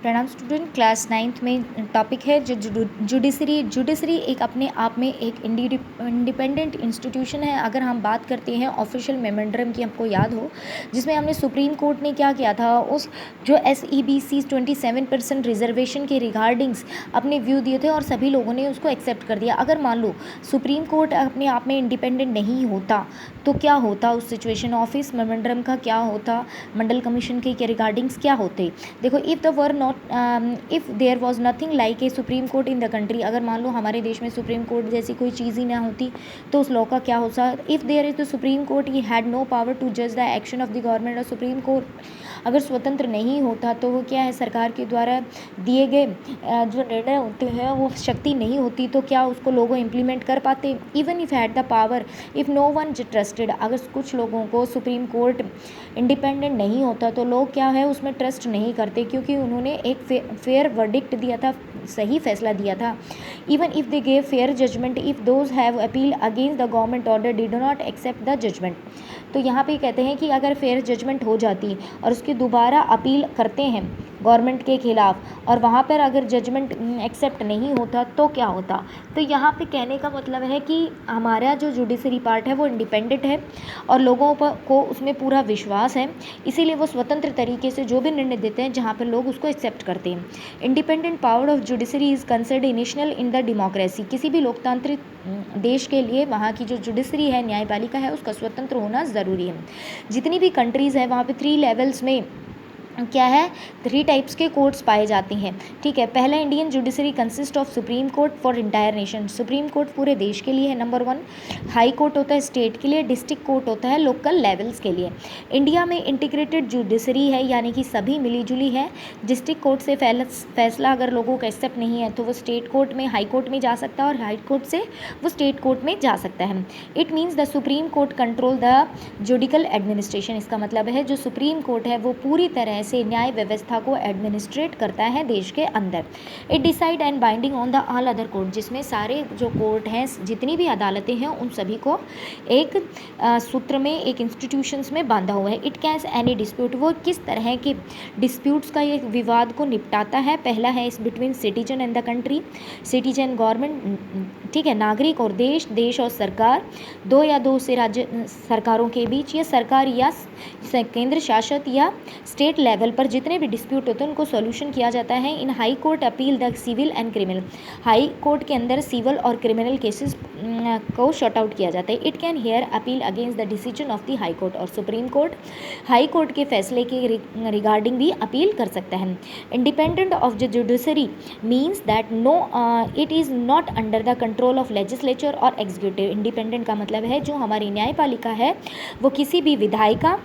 प्रणाम student, class 9th में topic है जो जुडिशरी एक अपने आप में एक इंडिपेंडेंट इंस्टीट्यूशन है। अगर हम बात करते हैं ऑफिशियल मेमोरेंडम की, हमको याद हो, जिसमें हमने सुप्रीम कोर्ट ने क्या किया था, उस जो SEBC 27% रिजर्वेशन के रिगार्डिंग्स अपने व्यू दिए थे और सभी लोगों ने उसको एक्सेप्ट कर दिया। अगर मान लो सुप्रीम कोर्ट अपने आप में इंडिपेंडेंट नहीं होता तो क्या होता उस सिचुएशन, ऑफिस मेमोरेंडम का क्या होता, मंडल कमीशन के रिगार्डिंग्स क्या होते। देखो, if there was nothing like a supreme court in the country, अगर मान लो हमारे देश में सुप्रीम कोर्ट जैसी कोई चीज़ ही ना होती तो उस लॉ का क्या होता। If there is the supreme court he had no power to जज the action of the government. और सुप्रीम कोर्ट अगर स्वतंत्र नहीं होता तो वो क्या है, सरकार के द्वारा दिए गए जो निर्णय होते हैं वो शक्ति नहीं होती तो क्या उसको लोगों इम्प्लीमेंट कर पाते। Even if had the power, if no one trusted, अगर कुछ लोगों को सुप्रीम कोर्ट इंडिपेंडेंट नहीं होता तो लोग क्या है उसमें ट्रस्ट नहीं करते, क्योंकि उन्होंने एक फेयर वर्डिक्ट दिया था, सही फैसला दिया था। Even if they gave fair judgement, if those have appeal against the government order did not accept the judgement. तो यहाँ पे कहते हैं कि अगर फेयर जजमेंट हो जाती और उसकी दोबारा अपील करते हैं गवर्नमेंट के खिलाफ और वहाँ पर अगर जजमेंट एक्सेप्ट नहीं होता तो क्या होता। तो यहाँ पे कहने का मतलब है कि हमारा जो जुडिशरी पार्ट है वो इंडिपेंडेंट है और लोगों को उसमें पूरा विश्वास है, इसीलिए वो स्वतंत्र तरीके से जो भी निर्णय देते हैं जहाँ पर लोग उसको एक्सेप्ट करते हैं। Independent power of judiciary is considered initial in the democracy. किसी भी लोकतांत्रिक देश के लिए वहाँ की जो जुडिशरी है, न्यायपालिका है, उसका स्वतंत्र होना ज़रूरी है। जितनी भी कंट्रीज़ है वहाँ पे 3 लेवल्स में क्या है, 3 टाइप्स के कोर्ट्स पाए जाते हैं। ठीक है, पहला Indian judiciary consist of supreme court for entire nation. Supreme court पूरे देश के लिए है, नंबर 1। हाई कोर्ट होता है स्टेट के लिए, डिस्ट्रिक्ट कोर्ट होता है लोकल लेवल्स के लिए। इंडिया में इंटीग्रेटेड जुडिशरी है, यानी कि सभी मिलीजुली है। डिस्ट्रिक्ट कोर्ट से फैसला अगर लोगों का एक्सेप्ट नहीं है तो वो स्टेट कोर्ट में, हाई कोर्ट में जा सकता है और हाई कोर्ट से वो स्टेट कोर्ट में जा सकता है। It means the supreme court control the judicial administration. इसका मतलब है जो सुप्रीम कोर्ट है वो पूरी तरह से न्याय व्यवस्था को एडमिनिस्ट्रेट करता है देश के अंदर। It decide and binding on the all other court, जिसमें सारे जो कोर्ट हैं, जितनी भी अदालतें हैं, उन सभी को एक सूत्र में, एक इंस्टीट्यूशंस में बांधा हुआ है। इट कैंस एनी डिस्प्यूट, वो किस तरह के डिस्प्यूट्स का, एक विवाद को निपटाता है। पहला है इस between citizen and the country, citizen government, ठीक है, नागरिक और देश और सरकार, 2 या 2 से राज्य सरकारों के बीच, या सरकार या केंद्र शासित या स्टेट लेवल पर जितने भी डिस्प्यूट होते हैं उनको सॉल्यूशन किया जाता है। In high court appeal the civil and criminal, high court के अंदर सिविल और क्रिमिनल केसेस को शॉर्ट आउट किया जाता है। It can hear appeal against the decision of the high court, और सुप्रीम कोर्ट हाई कोर्ट के फैसले के रिगार्डिंग भी अपील कर सकता है। Independent of the judiciary means that it is not under the control of legislature और executive. Independent का मतलब है जो हमारी न्यायपालिका है वो किसी भी विधायिका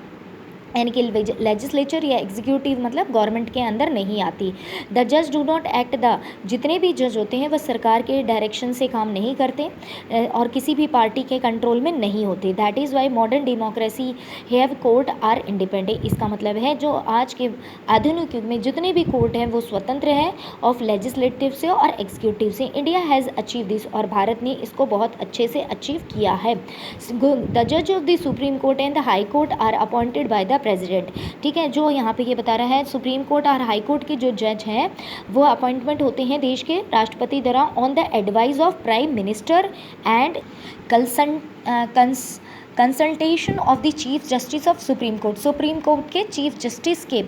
यानी कि लेजिस्लेचर या एग्जीक्यूटिव मतलब गवर्नमेंट के अंदर नहीं आती। द जज डू नॉट एक्ट, द जितने भी जज होते हैं वह सरकार के डायरेक्शन से काम नहीं करते और किसी भी पार्टी के कंट्रोल में नहीं होते। That is why modern democracy have court are independent. इसका मतलब है जो आज के आधुनिक युग में जितने भी कोर्ट हैं वो स्वतंत्र हैं ऑफ लेजिस्लेटिव से और एग्जीक्यूटिव से। इंडिया हैज़ अचीव दिस, और भारत ने इसको बहुत अच्छे से अचीव किया है। द जज of the supreme court and the high court are appointed by the president. ठीक है, जो यहाँ पे ये बता रहा है सुप्रीम कोर्ट और हाई कोर्ट के जो जज हैं वो अपॉइंटमेंट होते हैं देश के राष्ट्रपति द्वारा on the advice of prime minister and consultation of the chief justice of supreme court. Supreme court के चीफ जस्टिस के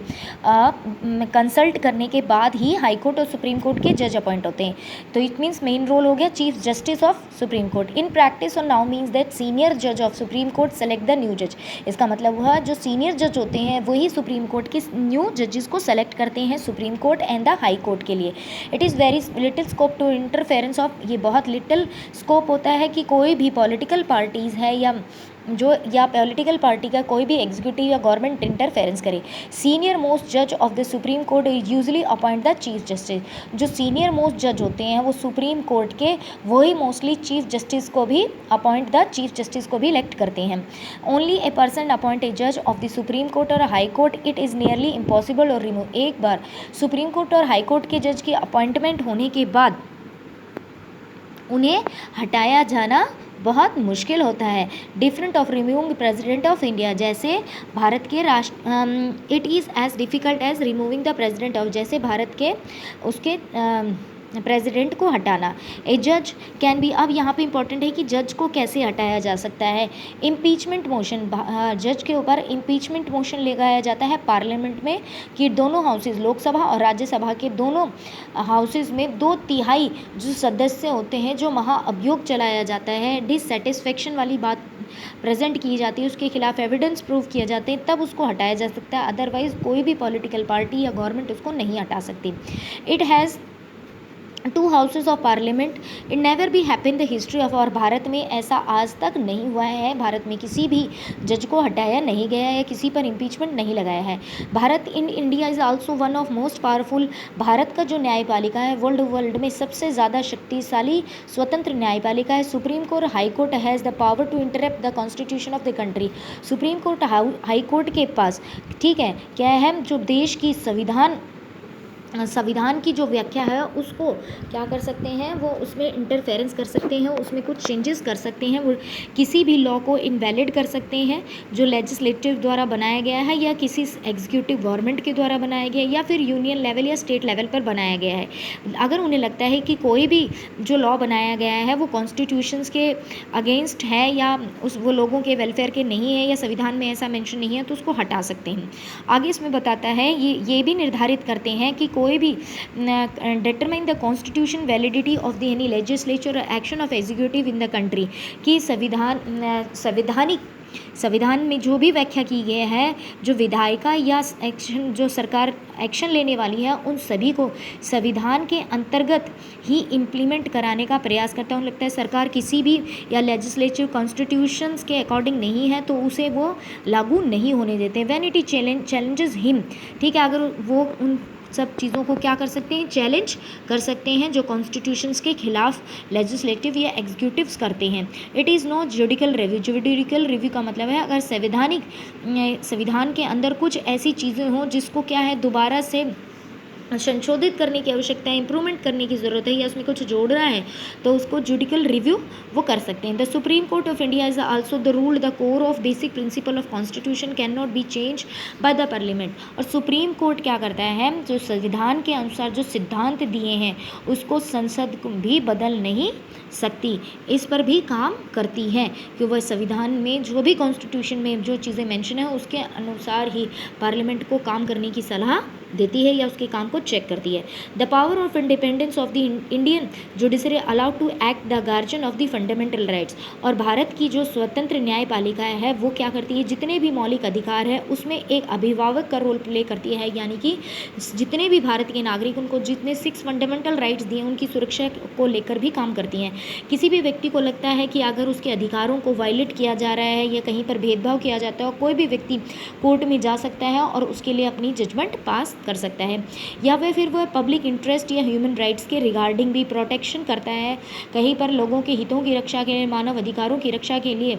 कंसल्ट करने के बाद ही हाई कोर्ट और सुप्रीम कोर्ट के जज अपॉइंट होते हैं। तो इट मीन्स मेन रोल हो गया chief justice of supreme court. In practice और नाउ मीन्स दैट सीनियर जज of supreme court select the new जज। इसका मतलब हुआ जो सीनियर जज होते हैं वही सुप्रीम कोर्ट के न्यू जजेस को सेलेक्ट करते हैं supreme court and the high court के लिए। It is very little scope to interference of, ये बहुत लिटिल स्कोप होता है कि कोई भी पॉलिटिकल पार्टीज़ है या पॉलिटिकल पार्टी का कोई भी एग्जीक्यूटिव या गवर्नमेंट इंटरफेरेंस करे। सीनियर मोस्ट जज of the supreme court usually appoint the chief justice. जो सीनियर मोस्ट जज होते हैं वो सुप्रीम कोर्ट के वही मोस्टली चीफ जस्टिस को भी इलेक्ट करते हैं। ओनली ए पर्सन अपॉइंट ए जज ऑफ द सुप्रीम कोर्ट और high court, it is nearly impossible और रिमूव। एक बार सुप्रीम कोर्ट और हाई कोर्ट के जज की अपॉइंटमेंट होने के बाद उन्हें हटाया जाना बहुत मुश्किल होता है। Different of removing president of India, जैसे भारत के राष्ट्र it is as difficult as removing the president of, जैसे भारत के उसके प्रेसिडेंट को हटाना। ए जज कैन बी, अब यहाँ पे इंपॉर्टेंट है कि जज को कैसे हटाया जा सकता है। इम्पीचमेंट मोशन, जज के ऊपर इम्पीचमेंट मोशन लगाया जाता है पार्लियामेंट में कि दोनों हाउसेज, लोकसभा और राज्यसभा के दोनों हाउसेज में 2/3 जो सदस्य होते हैं, जो महाअभियोग चलाया जाता है, डिससेटिस्फेक्शन वाली बात प्रेजेंट की जाती है, उसके खिलाफ एविडेंस प्रूव किए जाते हैं, तब उसको हटाया जा सकता है। अदरवाइज कोई भी पॉलिटिकल पार्टी या गवर्नमेंट उसको नहीं हटा सकती। It has 2 houses of parliament, it never be happen the history of, और भारत में ऐसा आज तक नहीं हुआ है, भारत में किसी भी जज को हटाया नहीं गया है, किसी पर इम्पीचमेंट नहीं लगाया है। Bharat in India is also one of most powerful, Bharat का जो न्यायपालिका है वर्ल्ड में सबसे ज़्यादा शक्तिशाली स्वतंत्र न्यायपालिका है। Supreme court high court has the power to interrupt the constitution of the country, supreme court high court के पास, ठीक है, क्या है, जो देश की संविधान की जो व्याख्या है उसको क्या कर सकते हैं, वो उसमें इंटरफेरेंस कर सकते हैं, उसमें कुछ चेंजेस कर सकते हैं, वो किसी भी लॉ को इनवैलिड कर सकते हैं जो लेजिस्लेटिव द्वारा बनाया गया है या किसी एग्जीक्यूटिव गवर्नमेंट के द्वारा बनाया गया है या फिर यूनियन लेवल या स्टेट लेवल पर बनाया गया है। अगर उन्हें लगता है कि कोई भी जो लॉ बनाया गया है वो कॉन्स्टिट्यूशंस के अगेंस्ट है या वो लोगों के वेलफेयर के नहीं है या संविधान में ऐसा मेंशन नहीं है, तो उसको हटा सकते हैं। आगे इसमें बताता है ये भी निर्धारित करते हैं कि कोई भी determine the constitution validity of the any legislature action of executive in the country, कि संविधान में जो भी व्याख्या की गई है, जो विधायिका या एक्शन जो सरकार एक्शन लेने वाली है, उन सभी को संविधान के अंतर्गत ही इम्प्लीमेंट कराने का प्रयास करता है। उन्हें लगता है सरकार किसी भी या लेजिस्लेटिव कॉन्स्टिट्यूशंस के अकॉर्डिंग नहीं है तो उसे वो लागू नहीं होने देते। व्हेन इट चैलेंजेस हिम, ठीक है, अगर वो उन सब चीज़ों को क्या कर सकते हैं, चैलेंज कर सकते हैं जो कॉन्स्टिट्यूशंस के खिलाफ लेजिस्लेटिव या एग्जीक्यूटिव्स करते हैं। It is not judicial review, judicial review का मतलब है अगर संविधान के अंदर कुछ ऐसी चीज़ें हों जिसको क्या है दोबारा से संशोधित करने की आवश्यकता है, इंप्रूवमेंट करने की ज़रूरत है या उसमें कुछ जोड़ना है, तो उसको जुडिकल रिव्यू वो कर सकते हैं। The supreme court of India is also the rule the core of basic principle of constitution can not be change by the parliament. और सुप्रीम कोर्ट क्या करता है, जो संविधान के अनुसार जो सिद्धांत दिए हैं उसको संसद भी बदल नहीं सकती, इस पर भी काम करती है कि वह संविधान में जो भी कॉन्स्टिट्यूशन में जो चीज़ें मेंशन है उसके अनुसार ही पार्लियामेंट को काम करने की सलाह देती है या उसके काम को चेक करती है। The power of independence of the Indian judiciary allowed to act the guardian of the fundamental rights, और भारत की जो स्वतंत्र न्यायपालिका है वो क्या करती है, जितने भी मौलिक अधिकार है उसमें एक अभिभावक का रोल प्ले करती है, यानी कि जितने भी भारत के नागरिक उनको जितने 6 फंडामेंटल राइट्स दिए उनकी सुरक्षा को लेकर भी काम करती हैं। किसी भी व्यक्ति को लगता है कि अगर उसके अधिकारों को वायलेट किया जा रहा है या कहीं पर भेदभाव किया जाता है, और कोई भी व्यक्ति कोर्ट में जा सकता है और उसके लिए अपनी जजमेंट पास कर सकता है, या फिर वह पब्लिक इंटरेस्ट या ह्यूमन राइट्स के रिगार्डिंग भी प्रोटेक्शन करता है, कहीं पर लोगों के हितों की रक्षा के लिए, मानव अधिकारों की रक्षा के लिए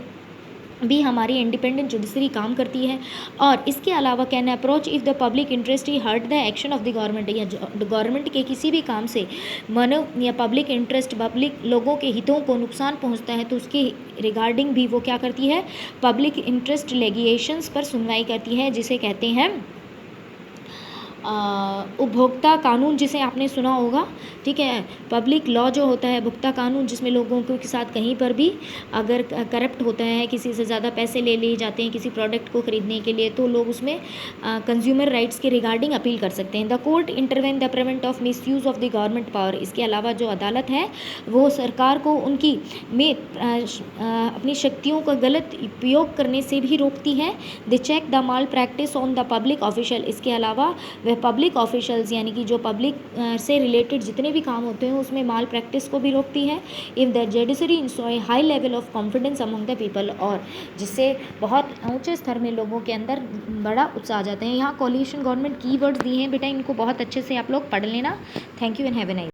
भी हमारी इंडिपेंडेंट जुडिशरी काम करती है। और इसके अलावा can approach if the public interest he hurt the action of the government, या गवर्नमेंट के किसी भी काम से मानव या पब्लिक इंटरेस्ट, पब्लिक लोगों के हितों को नुकसान पहुंचता है तो उसके रिगार्डिंग भी वो क्या करती है, पब्लिक इंटरेस्ट लेगिएशंस पर सुनवाई करती है, जिसे कहते हैं उपभोक्ता कानून, जिसे आपने सुना होगा, ठीक है। पब्लिक लॉ जो होता है, भुगता कानून, जिसमें लोगों के साथ कहीं पर भी अगर करप्ट होता है, किसी से ज़्यादा पैसे ले लिए जाते हैं किसी प्रोडक्ट को खरीदने के लिए, तो लोग उसमें कंज्यूमर राइट्स के रिगार्डिंग अपील कर सकते हैं। The court intervene the prevent of misuse of the government power, इसके अलावा जो अदालत है वो सरकार को उनकी में अपनी शक्तियों का गलत उपयोग करने से भी रोकती है। The check the malpractice on the public official, इसके अलावा वह पब्लिक ऑफिशियल्स यानी कि जो पब्लिक से रिलेटेड जितने भी काम होते हैं उसमें माल प्रैक्टिस को भी रोकती है। If the judiciary enjoys high level of confidence among the people, और जिससे बहुत ऊंचे स्तर में लोगों के अंदर बड़ा उत्साह आ जाते हैं। यहाँ कोलिशन गवर्नमेंट कीवर्ड्स दिए हैं बेटा, इनको बहुत अच्छे से आप लोग पढ़ लेना। Thank you and have a nice.